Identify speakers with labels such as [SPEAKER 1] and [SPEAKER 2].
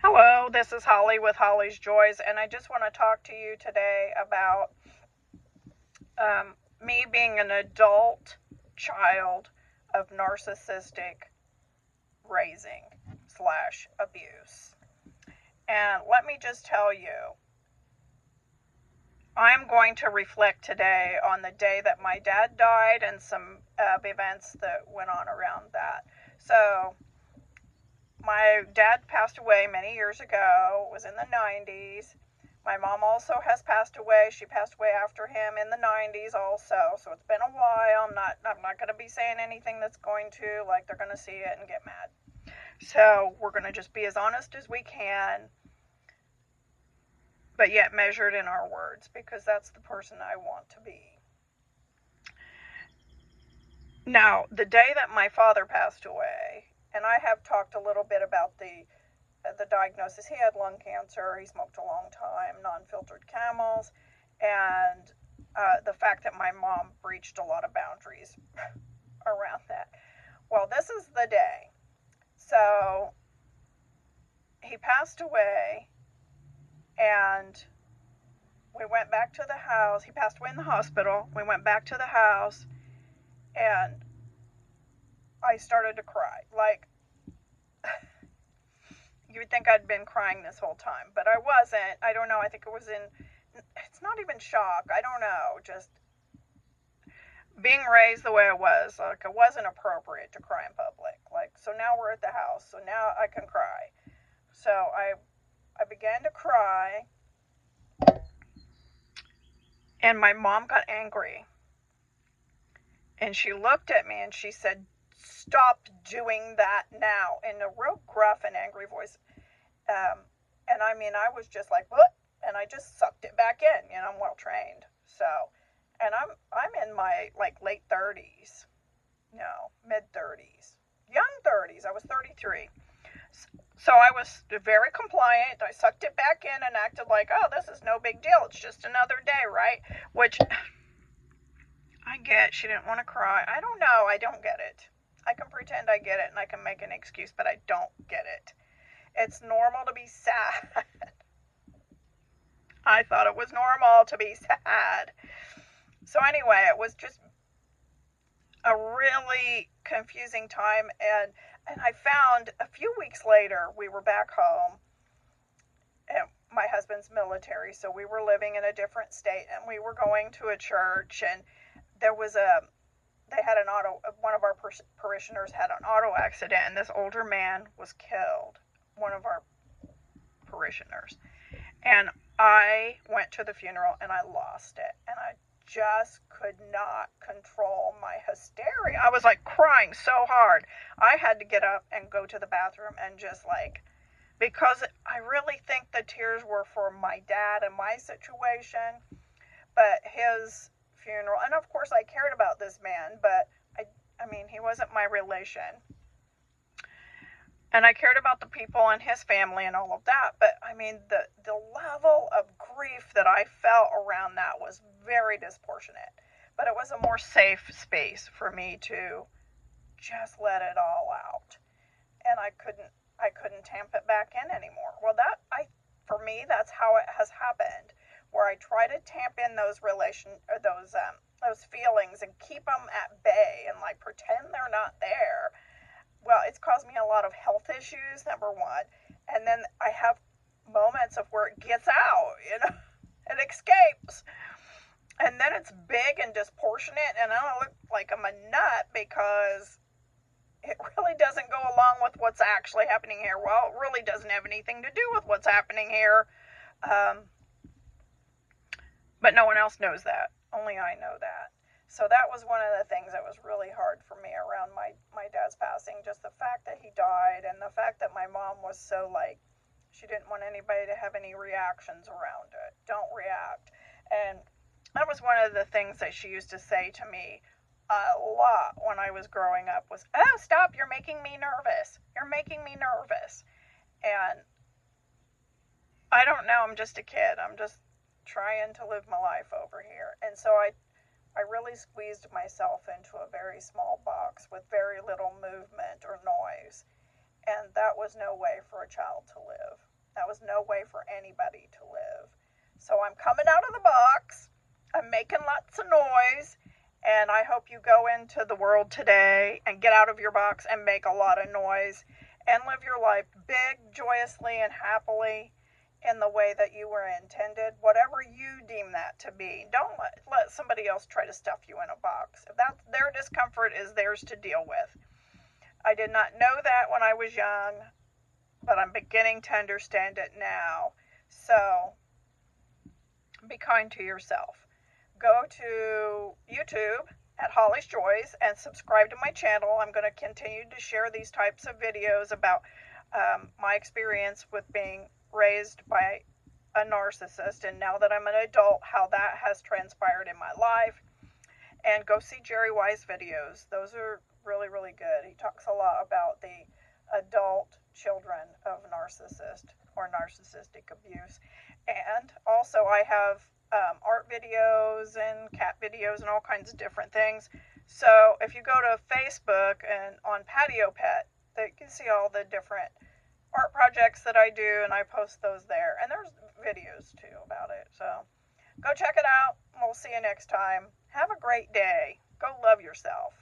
[SPEAKER 1] Hello, this is Holly with Holly's Joys, and I just want to talk to you today about me being an adult child of narcissistic raising slash abuse. And let me just tell you, I'm going to reflect today on the day that my dad died and some events that went on around that. So, my dad passed away many years ago. It was in the 90s. My mom also has passed away. She passed away after him in the 90s also. So it's been a while. I'm not going to be saying anything that's going to, like, they're going to see it and get mad. So we're going to just be as honest as we can, but yet measured in our words, because that's the person I want to be. Now, the day that my father passed away, and I have talked a little bit about the diagnosis. He had lung cancer. He smoked a long time, non-filtered Camels, and the fact that my mom breached a lot of boundaries around that. Well, this is the day. So he passed away, and we went back to the house. He passed away in the hospital. We went back to the house, and I started to cry. Like, you would think I'd been crying this whole time, but I wasn't. I don't know. I think it was it's not even shock. I don't know. Just being raised the way I was, like, it wasn't appropriate to cry in public. Like, so now we're at the house, so now I can cry. So I began to cry, and my mom got angry. And she looked at me and she said, "Stop doing that now," in a real gruff and angry voice. And I mean, I was just like, "What?" And I just sucked it back in. You know, I'm well trained. So, and I'm in my like late 30s. No, mid 30s. Young 30s. I was 33. So I was very compliant. I sucked it back in and acted like, "Oh, this is no big deal. It's just another day, right?" Which I get. She didn't want to cry. I don't know. I don't get it. I can pretend I get it and I can make an excuse, but I don't get it. It's normal to be sad. I thought it was normal to be sad. So anyway, it was just a really confusing time, and I found a few weeks later we were back home, and my husband's military, so we were living in a different state, and we were going to a church, and there was they had an auto, one of our parishioners had an auto accident, and this older man was killed, one of our parishioners. And I went to the funeral and I lost it, and I just could not control my hysteria. I was like crying so hard. I had to get up and go to the bathroom and just like, because I really think the tears were for my dad and my situation, but his funeral, and of course I cared about this man, but I mean, he wasn't my relation. And I cared about the people in his family and all of that, but I mean, the level of grief that I felt around that was very disproportionate. But it was a more safe space for me to just let it all out. And I couldn't tamp it back in anymore. Well, for me, that's how it has happened, where I try to tamp in those those feelings and keep them at bay and like pretend they're not there. Well, it's caused me a lot of health issues, number one. And then I have moments of where it gets out, you know, it escapes. And then it's big and disproportionate, and I look like I'm a nut because it really doesn't go along with what's actually happening here. Well, it really doesn't have anything to do with what's happening here. But no one else knows that. Only I know that. So that was one of the things that was really hard for me around my dad's passing. Just the fact that he died, and the fact that my mom was so like, she didn't want anybody to have any reactions around it. Don't react. And that was one of the things that she used to say to me a lot when I was growing up was, "Oh, stop, you're making me nervous. You're making me nervous." And I don't know, I'm just a kid. I'm just trying to live my life over here. And so I really squeezed myself into a very small box with very little movement or noise. And that was no way for a child to live. That was no way for anybody to live. So I'm coming out of the box. I'm making lots of noise. And I hope you go into the world today and get out of your box and make a lot of noise and live your life big, joyously, and happily in the way that you were intended, whatever you deem that to be. Don't let somebody else try to stuff you in a box. If that's their discomfort, is theirs to deal with. I did not know that when I was young, but I'm beginning to understand it now. So be kind to yourself. Go to YouTube at Holly's Joys and subscribe to my channel. I'm going to continue to share these types of videos about my experience with being raised by a narcissist, and now that I'm an adult, how that has transpired in my life. And go see Jerry Wise videos. Those are really, really good. He talks a lot about the adult children of narcissist or narcissistic abuse. And also I have art videos and cat videos and all kinds of different things. So if you go to Facebook and on Patio Pet, you can see all the different art projects that I do, and I post those there. And there's videos too about it. So go check it out. We'll see you next time. Have a great day. Go love yourself.